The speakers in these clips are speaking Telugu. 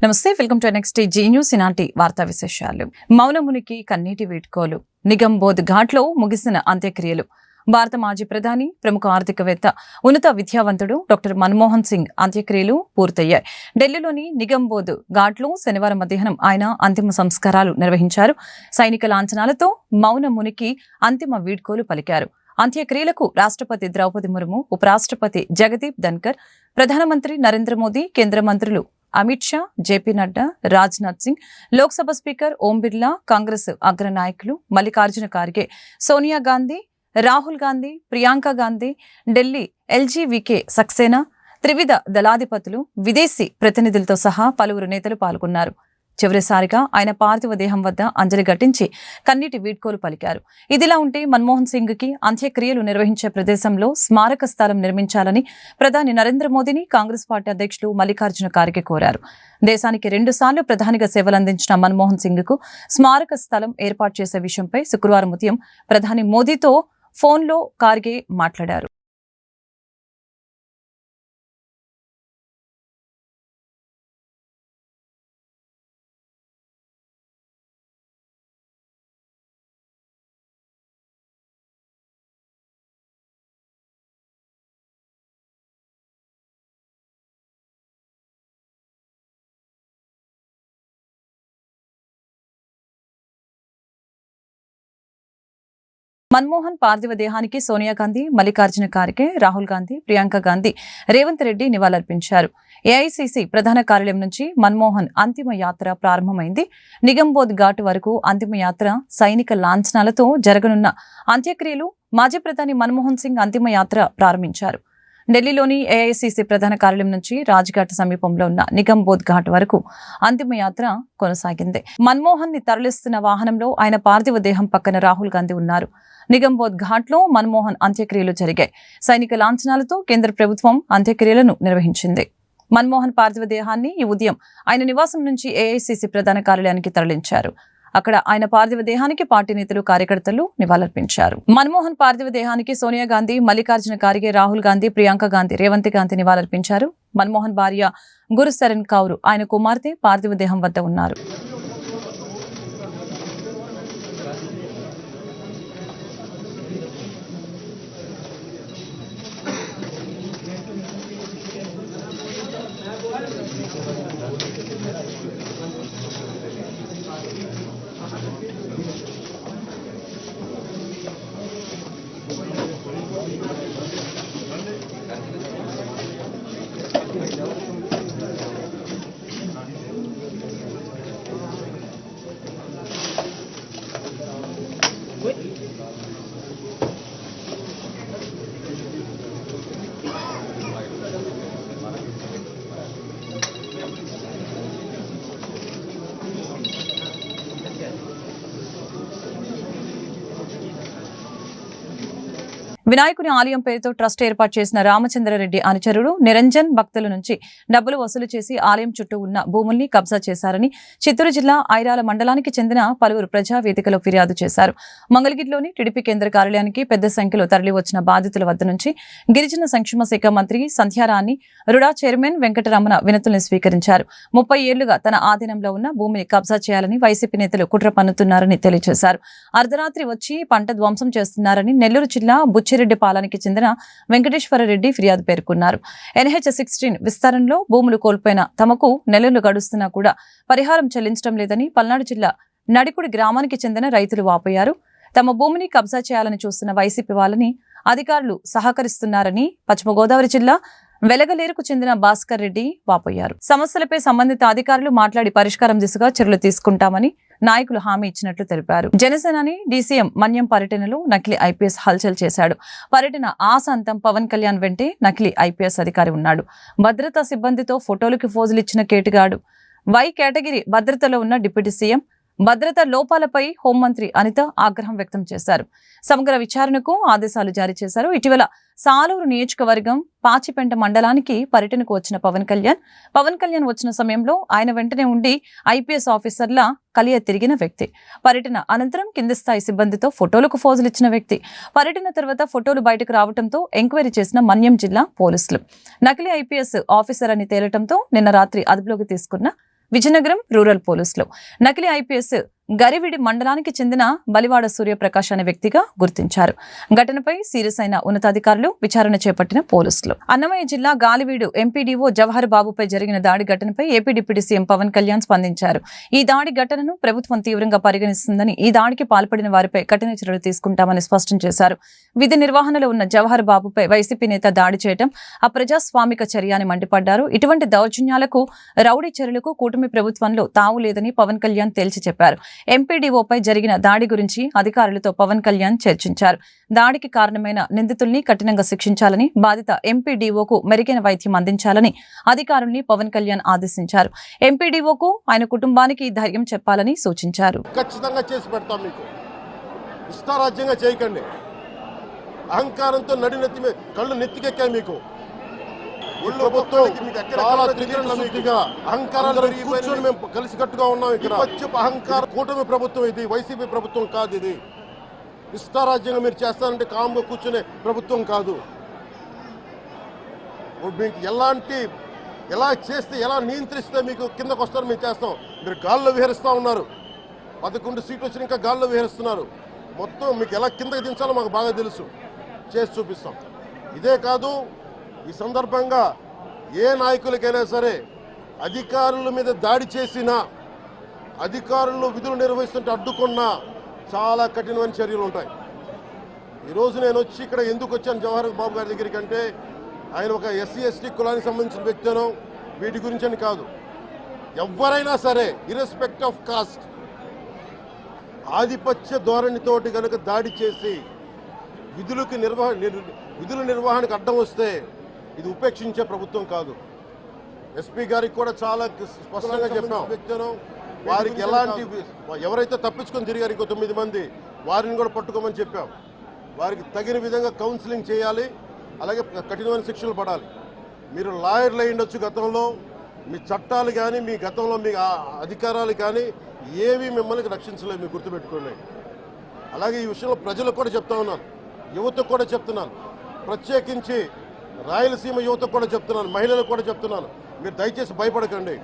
నమస్తే, welcome to next Zee news. ఈనాటి వార్తా విశేషాలు. మౌనమునికి కన్నీటి వీడ్కోలు. నిగంబోధ్ ఘాట్లో ముగిసిన అంత్యక్రియలు. భారత మాజీ ప్రధాని, ప్రముఖ ఆర్థికవేత్త, ఉన్నత విద్యావంతుడు డాక్టర్ మన్మోహన్ సింగ్ అంత్యక్రియలు పూర్తయ్యాయి. ఢిల్లీలోని నిగంబోధ్ ఘాట్లో శనివారం మధ్యాహ్నం ఆయన అంతిమ సంస్కారాలు నిర్వహించారు. సైనిక లాంఛనాలతో మౌనమునికి అంతిమ వీడ్కోలు పలికారు. అంత్యక్రియలకు రాష్ట్రపతి ద్రౌపది ముర్ము, ఉపరాష్ట్రపతి జగదీప్ ధన్కర్, ప్రధానమంత్రి నరేంద్ర మోదీ, కేంద్ర మంత్రులు అమిత్ షా, జేపీ నడ్డా, రాజ్నాథ్ సింగ్, లోక్సభ స్పీకర్ ఓం బిర్లా, కాంగ్రెస్ అగ్రనాయకులు మల్లికార్జున ఖార్గే, సోనియా గాంధీ, రాహుల్ గాంధీ, ప్రియాంక గాంధీ, ఢిల్లీ ఎల్జీవీకే సక్సేనా, త్రివిధ దళాధిపతులు, విదేశీ ప్రతినిధులతో సహా పలువురు నేతలు పాల్గొన్నారు. చివరిసారిగా ఆయన పార్థివ దేహం వద్ద అంజలి ఘటించి కన్నీటి వీడ్కోలు పలికారు. ఇదిలా ఉంటే మన్మోహన్ సింగ్ కి అంత్యక్రియలు నిర్వహించే ప్రదేశంలో స్మారక స్థలం నిర్మించాలని ప్రధాని నరేంద్ర మోదీని కాంగ్రెస్ పార్టీ అధ్యక్షులు మల్లికార్జున ఖార్గే కోరారు. దేశానికి 2 సార్లు ప్రధానిగా సేవలందించిన మన్మోహన్ సింగ్ కు స్మారక స్థలం ఏర్పాటు చేసే విషయంపై శుక్రవారం ఉదయం ప్రధాని మోదీతో ఫోన్లో ఖార్గే మాట్లాడారు. మన్మోహన్ పార్థివ దేహానికి సోనియా గాంధీ, మల్లికార్జున ఖార్గే, రాహుల్ గాంధీ, ప్రియాంక గాంధీ, రేవంత్ రెడ్డి నివాళులర్పించారు. ఏఐసీసీ ప్రధాన కార్యాలయం నుంచి మన్మోహన్ అంతిమ యాత్ర ప్రారంభమైంది. నిగంబోధ్ ఘాట్ వరకు అంతిమ యాత్ర సైనిక లాంఛనాలతో జరగనున్న అంత్యక్రియలు మాజీ ప్రధాని మన్మోహన్ సింగ్ అంతిమ యాత్ర ప్రారంభించారు. ఢిల్లీలోని ఏఐసీసీ ప్రధాన కార్యాలయం నుంచి రాజ్ఘాట్ సమీపంలో ఉన్న నిగంబోధ్ ఘాట్ వరకు అంతిమ యాత్ర కొనసాగింది. మన్మోహన్ ని తరలిస్తున్న వాహనంలో ఆయన పార్థివ దేహం పక్కన రాహుల్ గాంధీ ఉన్నారు. నిగంబోధ్ ఘాట్లో మన్మోహన్ అంత్యక్రియలు జరిగాయి. సైనిక లాంఛనాలతో కేంద్ర ప్రభుత్వం అంత్యక్రియలను నిర్వహించింది. మన్మోహన్ పార్థివ దేహాన్ని ఈ ఉదయం ఆయన నివాసం నుంచి ఏఐసీసీ ప్రధాన కార్యాలయానికి తరలించారు. అక్కడ ఆయన పార్థివ దేహానికి పార్టీ నేతలు, కార్యకర్తలు నివాళులర్పించారు. మన్మోహన్ పార్థివ దేహానికి సోనియా గాంధీ, మల్లికార్జున ఖార్గే, రాహుల్ గాంధీ, ప్రియాంక గాంధీ, రేవంత్ గాంధీ నివాళులర్పించారు. మన్మోహన్ భార్య గురుశరణ్ కౌర్, ఆయన కుమార్తె పార్థివ దేహం వద్ద ఉన్నారు. వినాయకుని ఆలయం పేరుతో ట్రస్ట్ ఏర్పాటు చేసిన రామచంద్రారెడ్డి అనుచరుడు నిరంజన్ భక్తుల నుంచి డబ్బులు వసూలు చేసి ఆలయం చుట్టూ ఉన్న భూముల్ని కబ్జా చేశారని చిత్తూరు జిల్లా ఐరాల మండలానికి చెందిన పలువురు ప్రజావేదికలో ఫిర్యాదు చేశారు. మంగళగిరిలోని టీడీపీ కేంద్ర కార్యాలయానికి పెద్ద సంఖ్యలో తరలివచ్చిన బాధితుల వద్ద నుంచి గిరిజన సంక్షేమ శాఖ మంత్రి సంధ్యారాణి, రుడా చైర్మన్ వెంకటరమణ వినతుల్ని స్వీకరించారు. 30 ఏళ్లుగా తన ఆధీనంలో ఉన్న భూమిని కబ్జా చేయాలని వైసీపీ నేతలు కుట్ర పన్నుతున్నారని తెలియజేశారు. అర్ధరాత్రి వచ్చి పంట ధ్వంసం చేస్తున్నారని నెల్లూరు జిల్లా బుచ్చిరెడ్డిపాలెంకి చెందిన వెంకటేశ్వరరెడ్డి ఫిర్యాదు పేర్కొన్నారు. NH-16 విస్తరణలో భూములు కోల్పోయిన తమకు నెలలు గడుస్తున్నా కూడా పరిహారం చెల్లించడం లేదని పల్నాడు జిల్లా నడికుడి గ్రామానికి చెందిన రైతులు వాపోయారు. తమ భూమిని కబ్జా చేయాలని చూస్తున్న వైసీపీ వాళ్ళని అధికారులు సహకరిస్తున్నారని పశ్చిమ గోదావరి జిల్లా వెలగలేరుకు చెందిన భాస్కర్ రెడ్డి వాపోయారు. సమస్యలపై సంబంధిత అధికారులు మాట్లాడి పరిష్కారం దిశగా చర్యలు తీసుకుంటామని నాయకులు హామీ ఇచ్చినట్లు తెలిపారు. జనసేనాని డీసీఎం మన్యం పర్యటనలో నకిలీ ఐపీఎస్ హల్చల్ చేశాడు. పర్యటన ఆసాంతం పవన్ కళ్యాణ్ వెంటే నకిలీ ఐపీఎస్ అధికారి ఉన్నాడు. భద్రతా సిబ్బందితో ఫోటోలకి ఫోజులు ఇచ్చిన కేటుగాడు. వై కేటగిరీ భద్రతలో ఉన్న డిప్యూటీ సీఎం భద్రతా లోపాలపై హోంమంత్రి అనిత ఆగ్రహం వ్యక్తం చేశారు. సమగ్ర విచారణకు ఆదేశాలు జారీ చేశారు. ఇటీవల సాలూరు నియోజకవర్గం పాచిపెంట మండలానికి పర్యటనకు వచ్చిన పవన్ కళ్యాణ్ వచ్చిన సమయంలో ఆయన వెంటనే ఉండి ఐపీఎస్ ఆఫీసర్ల కలియ తిరిగిన వ్యక్తి. పర్యటన అనంతరం కింది స్థాయి సిబ్బందితో ఫోటోలకు ఫోజులు ఇచ్చిన వ్యక్తి. పర్యటన తర్వాత ఫోటోలు బయటకు రావడంతో ఎంక్వైరీ చేసిన మన్యం జిల్లా పోలీసులు నకిలీ ఐపీఎస్ ఆఫీసర్ అని తేలటంతో నిన్న రాత్రి అదుపులోకి తీసుకున్న విజయనగరం రూరల్ పోలీసులు నకిలీ ఐపీఎస్ గరివిడి మండలానికి చెందిన బలివాడ సూర్యప్రకాష్ అనే వ్యక్తిగా గుర్తించారు. ఘటనపై సీరియస్ అయిన ఉన్నతాధికారులు విచారణ చేపట్టిన పోలీసులు. అన్నమయ్య జిల్లా గాలివీడు ఎంపీడీఓ జవహర్ బాబుపై జరిగిన దాడి ఘటనపై AP deputy CM Pawan Kalyan స్పందించారు. ఈ దాడి ఘటనను ప్రభుత్వం తీవ్రంగా పరిగణిస్తుందని, ఈ దాడికి పాల్పడిన వారిపై కఠిన చర్యలు తీసుకుంటామని స్పష్టం చేశారు. విధి నిర్వహణలో ఉన్న జవహర్ బాబుపై వైసీపీ నేత దాడి చేయడం అప్రజాస్వామిక చర్య అని మండిపడ్డారు. ఇటువంటి దౌర్జన్యాలకు, రౌడీ చర్యలకు కూటమి ప్రభుత్వంలో తావు లేదని పవన్ కళ్యాణ్ తేల్చి చెప్పారు. ఎంపీడీఓపై జరిగిన దాడి గురించి అధికారులతో పవన్ కళ్యాణ్ చర్చించారు. దాడికి కారణమైన నిందితుల్ని కఠినంగా శిక్షించాలని, బాధిత ఎంపీడీఓకు మెరుగైన వైద్యం అందించాలని అధికారుల్ని పవన్ కళ్యాణ్ ఆదేశించారు. ఎంపీడీఓకు, ఆయన కుటుంబానికి ధైర్యం చెప్పాలని సూచించారు. ఖచ్చితంగా చేసి పెడతాం. మీకు ఇష్టారాజ్యంగా చేయకండి. అహంకారంతో నడినెత్తి కళ్ళు నెత్తికెక్కాయి. మీకు కూర్చొని మేము కలిసికట్టుగా ఉన్నాం. ఇక్కడ అహంకార కూటమి ప్రభుత్వం, ఇది వైసీపీ ప్రభుత్వం కాదు. ఇది ఇష్టారాజ్యంగా మీరు చేస్తారంటే కామ్గా కూర్చునే ప్రభుత్వం కాదు. మీకు ఎలా చేస్తే, ఎలా నియంత్రిస్తే మీకు కిందకు వస్తారో మేము చేస్తాం. మీరు గాల్లో విహరిస్తూ ఉన్నారు. 11 సీట్లు వచ్చి ఇంకా గాల్లో విహరిస్తున్నారు. మొత్తం మీకు ఎలా కిందకి దించాలో మాకు బాగా తెలుసు. చేసి చూపిస్తాం. ఇదే కాదు, ఈ సందర్భంగా ఏ నాయకులకైనా సరే అధికారుల మీద దాడి చేసినా, అధికారులు విధులు నిర్వహిస్తుంటే అడ్డుకున్నా చాలా కఠినమైన చర్యలు ఉంటాయి. ఈరోజు నేను వచ్చి ఇక్కడ ఎందుకు వచ్చాను జవహర్ బాబు గారి దగ్గరికి అంటే, ఆయన ఒక ఎస్సీ ఎస్టీ కులానికి సంబంధించిన వ్యక్తినో వీటి గురించి అని కాదు. ఎవరైనా సరే ఇర్రెస్పెక్ట్ ఆఫ్ కాస్ట్, ఆధిపత్య ధోరణితోటి కనుక దాడి చేసి విధుల నిర్వహణకు అడ్డం వస్తే ఇది ఉపేక్షించే ప్రభుత్వం కాదు. ఎస్పీ గారికి కూడా చాలా స్పష్టంగా చెప్పాం. వ్యక్తులు వారికి ఎలాంటి, ఎవరైతే తప్పించుకొని తిరిగారు ఇంకో 9 మంది, వారిని కూడా పట్టుకోమని చెప్పాం. వారికి తగిన విధంగా కౌన్సిలింగ్ చేయాలి, అలాగే కఠినమైన శిక్షలు పడాలి. మీరు లాయర్లు అయి ఉండొచ్చు గతంలో, మీ చట్టాలు కానీ, మీ గతంలో మీ అధికారాలు కానీ ఏవి మిమ్మల్ని రక్షించలేదు, మీరు గుర్తుపెట్టుకోండి. అలాగే ఈ విషయంలో ప్రజలకు కూడా చెప్తా ఉన్నాను, యువతకు కూడా చెప్తున్నాను, ప్రత్యేకించి రాయలసీమ యువతకు కూడా చెప్తున్నాను, మహిళలకు కూడా చెప్తున్నాను, మీరు దయచేసి భయపడకండి.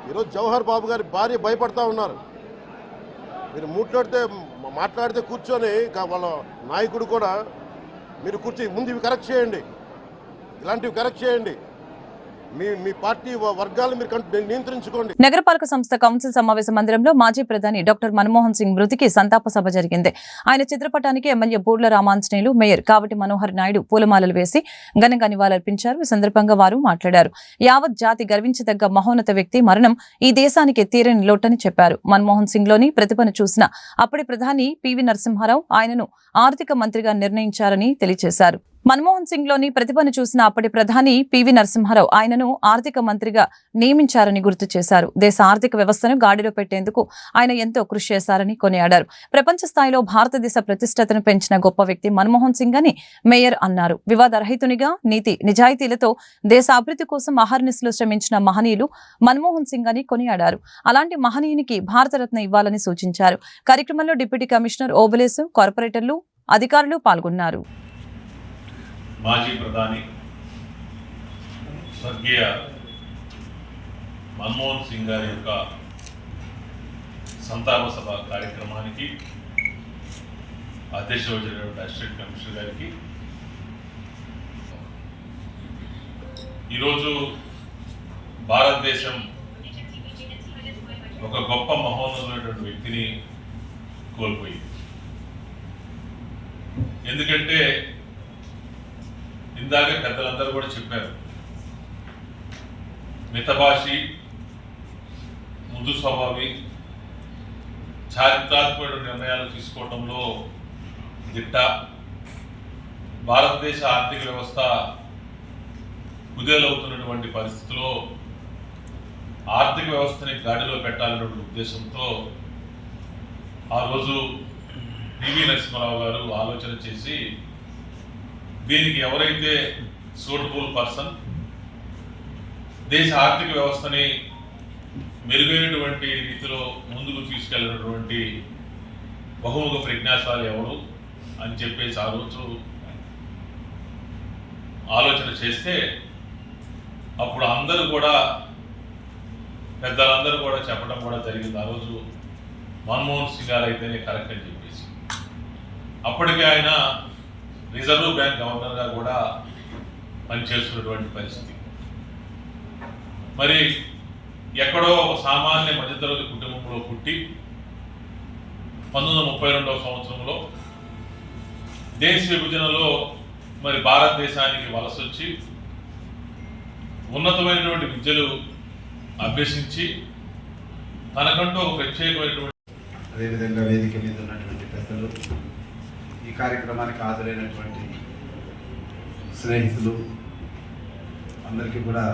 ఈరోజు జవహర్ బాబు గారి భార్య భయపడతా ఉన్నారు. మీరు మాట్లాడితే కూర్చొని వాళ్ళ నాయకుడు కూడా మీరు కూర్చొని ముందు ఇవి కరెక్ట్ చేయండి, ఇలాంటివి కరెక్ట్ చేయండి, మీ పార్టీ వర్గాలను మీరు నియంత్రించుకోండి. నగరపాలక సంస్థ కౌన్సిల్ సమావేశ మందిరంలో మాజీ ప్రధాని డాక్టర్ మన్మోహన్ సింగ్ మృతికి సంతాప సభ జరిగింది. ఆయన చిత్రపటానికి ఎమ్మెల్యే బూర్ల రామాంజనేయులు, మేయర్ కావటి మనోహర్ నాయుడు పూలమాలలు వేసి ఘనంగా నివాళులర్పించారు. ఈ సందర్భంగా వారు మాట్లాడారు. యావత్ జాతి గర్వించదగ్గ మహోన్నత వ్యక్తి మరణం ఈ దేశానికి తీరని లోటని చెప్పారు. మన్మోహన్ సింగ్ లోని ప్రతిభను చూసిన అప్పటి ప్రధాని పివి నరసింహారావు ఆయనను ఆర్థిక మంత్రిగా నిర్ణయించారని తెలియజేశారు. మన్మోహన్ సింగ్ లోని ప్రతిభను చూసిన అప్పటి ప్రధాని పివి నరసింహారావు ఆయనను ఆర్థిక మంత్రిగా నియమించారని గుర్తు చేశారు. దేశ ఆర్థిక వ్యవస్థను గాడిలో పెట్టేందుకు ఆయన ఎంతో కృషి చేశారని కొనియాడారు. ప్రపంచ స్థాయిలో భారతదేశ ప్రతిష్టతను పెంచిన గొప్ప వ్యక్తి మన్మోహన్ సింగ్ అని మేయర్ అన్నారు. వివాదరహితునిగా నీతి నిజాయితీలతో దేశ అభివృద్ధి కోసం అహర్నిశలు శ్రమించిన మహనీయులు మన్మోహన్ సింగ్ అని కొనియాడారు. అలాంటి మహనీయునికి భారతరత్న ఇవ్వాలని సూచించారు. కార్యక్రమంలో డిప్యూటీ కమిషనర్ ఓబులేసు, కార్పొరేటర్లు, అధికారులు పాల్గొన్నారు. మాజీ ప్రధాని స్వర్గీయ మన్మోహన్ సింగ్ గారి యొక్క సంతాప సభ కార్యక్రమానికి అధ్యక్ష వహించినటువంటి అసిస్టెంట్ కమిషనర్ గారికి, ఈరోజు భారతదేశం ఒక గొప్ప మహోన్నతమైనటువంటి వ్యక్తిని కోల్పోయింది. ఎందుకంటే ఇందాక పెద్దలందరూ కూడా చెప్పారు, మితభాషి, మృదు స్వభావి, చారిత్రాత్మక నిర్ణయాలు తీసుకోవడంలో దిట్ట, భారతదేశ ఆర్థిక వ్యవస్థ కుదేలవుతున్నటువంటి పరిస్థితిలో ఆర్థిక వ్యవస్థని గాడిలో పెట్టాలన్నటువంటి ఉద్దేశంతో ఆ రోజు పివి నరసింహారావు గారు ఆలోచన చేసి దీనికి ఎవరైతే సూటబుల్ పర్సన్, దేశ ఆర్థిక వ్యవస్థని మెరుగైనటువంటి రీతిలో ముందుకు తీసుకెళ్ళినటువంటి బహుముఖ ప్రజ్ఞాశాలి ఎవరు అని చెప్పేసి ఆ రోజు ఆలోచన చేస్తే, అప్పుడు అందరూ కూడా పెద్దలందరూ కూడా చెప్పడం కూడా జరిగింది. ఆ రోజు మన్మోహన్ సింగ్ గారు అయితేనే కరెక్ట్ అని చెప్పేసి. అప్పటికే ఆయన రిజర్వ్ బ్యాంక్ గవర్నర్గా కూడా పనిచేస్తున్నటువంటి పరిస్థితి. మరి ఎక్కడో ఒక సామాన్య మధ్యతరగతి కుటుంబంలో పుట్టి 1932వ సంవత్సరంలో దేశ విభజనలో మరి భారతదేశానికి వలస వచ్చి ఉన్నతమైనటువంటి విద్యలు అభ్యసించి తనకంటూ ఒక ప్రత్యేకమైనటువంటి అదేవిధంగా వేదిక మీద ఉన్నటువంటి పెద్దలు, ఈ కార్యక్రమానికి హాజరైనటువంటి స్నేహితులు అందరికీ కూడా,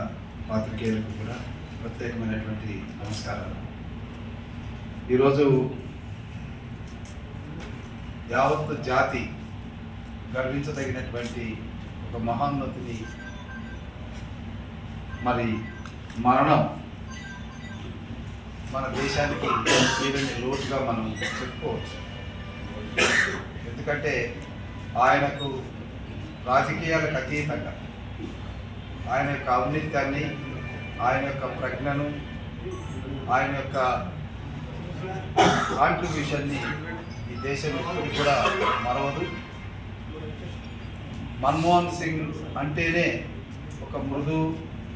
పాత్రికేయులకు కూడా ప్రత్యేకమైనటువంటి నమస్కారాలు. ఈరోజు యావత్ జాతి గర్వించదగినటువంటి ఒక మహోన్నతిని మరి మరణం మన దేశానికి తీరని లోటుగా మనం చెప్పుకోవచ్చు. ఎందుకంటే ఆయనకు రాజకీయాలకు అతీతంగా ఆయన యొక్క ఔన్నత్యాన్ని, ఆయన యొక్క ప్రజ్ఞను, ఆయన యొక్క కాంట్రిబ్యూషన్ని ఈ దేశం ఎప్పుడు కూడా మరవదు. మన్మోహన్ సింగ్ అంటేనే ఒక మృదు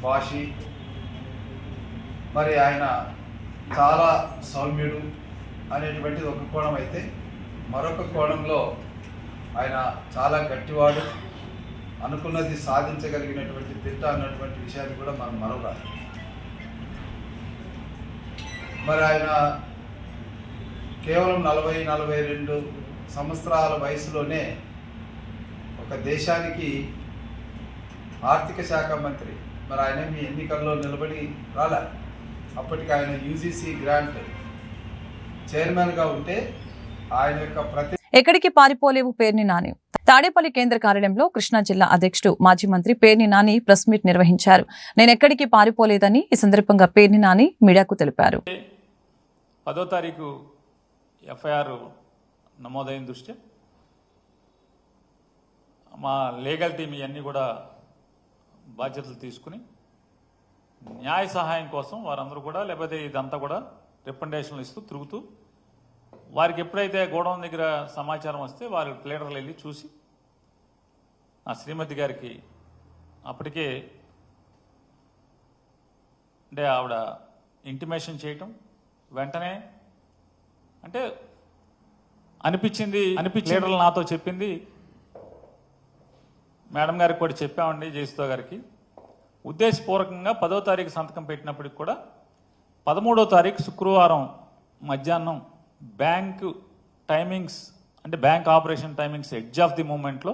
భాషి, మరి ఆయన చాలా సౌమ్యుడు అనేటువంటిది ఒక కోణం అయితే, మరొక కోణంలో ఆయన చాలా గట్టివాడు, అనుకున్నది సాధించగలిగినటువంటి దిట్ట అన్నటువంటి విషయాన్ని కూడా మనం మరవరాదు. మరి ఆయన కేవలం 40-42 సంవత్సరాల వయసులోనే ఒక దేశానికి ఆర్థిక శాఖ మంత్రి. మరి ఆయన మీ ఎన్నికల్లో నిలబడి రాలే. అప్పటికి ఆయన యూజీసీ గ్రాంట్ చైర్మన్గా ఉంటే ఆయన యొక్క ఎక్కడికి పారిపోలేవు పేర్ని నాని. తాడేపల్లి కేంద్ర కార్యాలయంలో కృష్ణా జిల్లా అధ్యక్షుడు మాజీ మంత్రి పేర్ని నాని ప్రెస్ మీట్ నిర్వహించారు. నేనెక్కడికి పారిపోలేదని ఈ సందర్భంగా పేర్ని నాని మీడియాకు తెలిపారు. 10వ తారీఖు ఎఫ్ఐఆర్ నమోదైన దృష్ట్యా మా లీగల్ టీం ఇవన్నీ కూడా బాధ్యతలు తీసుకుని న్యాయ సహాయం కోసం వారందరూ కూడా, లేకపోతే ఇదంతా కూడా రికమెండేషన్లు ఇస్తూ తిరుగుతూ, వారికి ఎప్పుడైతే గోడౌన్ దగ్గర సమాచారం వస్తే వారి ప్లేడర్లు వెళ్ళి చూసి ఆ శ్రీమతి గారికి అప్పటికే అంటే ఆవిడ ఇంటిమేషన్ చేయటం, వెంటనే అంటే అనిపించింది లీడర్లు నాతో చెప్పింది, మేడం గారికి కూడా చెప్పామండి జయసుధ గారికి, ఉద్దేశపూర్వకంగా 10వ తారీఖు సంతకం పెట్టినప్పటికి కూడా 13వ తారీఖు శుక్రవారం మధ్యాహ్నం బ్యాంకు టైమింగ్స్ అంటే bank operation timings edge of the మూమెంట్లో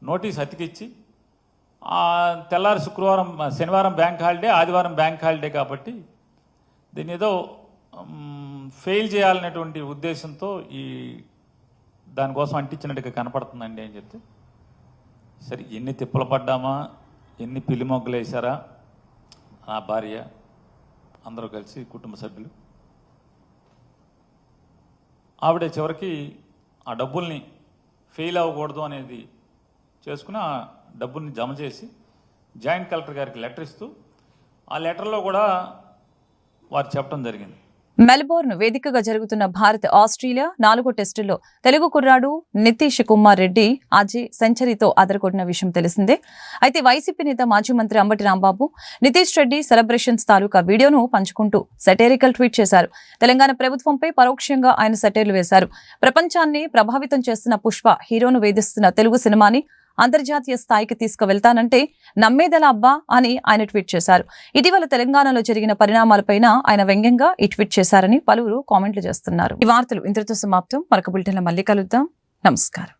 నోటీస్ అతికిచ్చి, తెల్లారి శనివారం బ్యాంక్ హాలిడే, ఆదివారం బ్యాంక్ హాలిడే కాబట్టి దీని ఏదో ఫెయిల్ చేయాలనేటువంటి ఉద్దేశంతో దానికోసం అంటించినట్టుగా కనపడుతుందండి అని చెప్తే, సరే ఎన్ని తిప్పలు పడ్డామా, ఎన్ని పిల్లి మొగ్గలు వేశారా నా భార్య అందరూ కలిసి కుటుంబ సభ్యులు, ఆవిడ చివరికి ఆ డబ్బుల్ని ఫెయిల్ అవ్వకూడదు అనేది చేసుకుని ఆ డబ్బుల్ని జమ చేసి జాయింట్ కలెక్టర్ గారికి లెటర్ ఇస్తూ, ఆ లెటర్లో కూడా వారు చెప్పడం జరిగింది. మెల్బోర్న్ వేదికగా జరుగుతున్న భారత్ ఆస్ట్రేలియా 4వ టెస్టుల్లో తెలుగు కుర్రాడు నితీష్ కుమార్ రెడ్డి అజయ్ సెంచరీతో అదరగొట్టిన విషయం తెలిసిందే. అయితే వైసీపీ నేత మాజీ మంత్రి అంబటి రాంబాబు నితీష్ రెడ్డి సెలబ్రేషన్స్ తాలూకా వీడియోను పంచుకుంటూ సెటైరికల్ ట్వీట్ చేశారు. తెలంగాణ ప్రభుత్వంపై పరోక్షంగా ఆయన సెటైర్లు వేశారు. ప్రపంచాన్ని ప్రభావితం చేస్తున్న పుష్ప హీరోను వేధిస్తున్న తెలుగు సినిమాని అంతర్జాతీయ స్థాయికి తీసుకువెళ్తానంటే నమ్మేదెలా అబ్బా అని ఆయన ట్వీట్ చేశారు. ఇటీవల తెలంగాణలో జరిగిన పరిణామాలపైన ఆయన వ్యంగ్యంగా ఈ ట్వీట్ చేశారని పలువురు కామెంట్లు చేస్తున్నారు. ఈ వార్తలు ఇంతటితో సమాప్తం. మరొక బులెటిన్లో మళ్ళీ కలుద్దాం. నమస్కారం.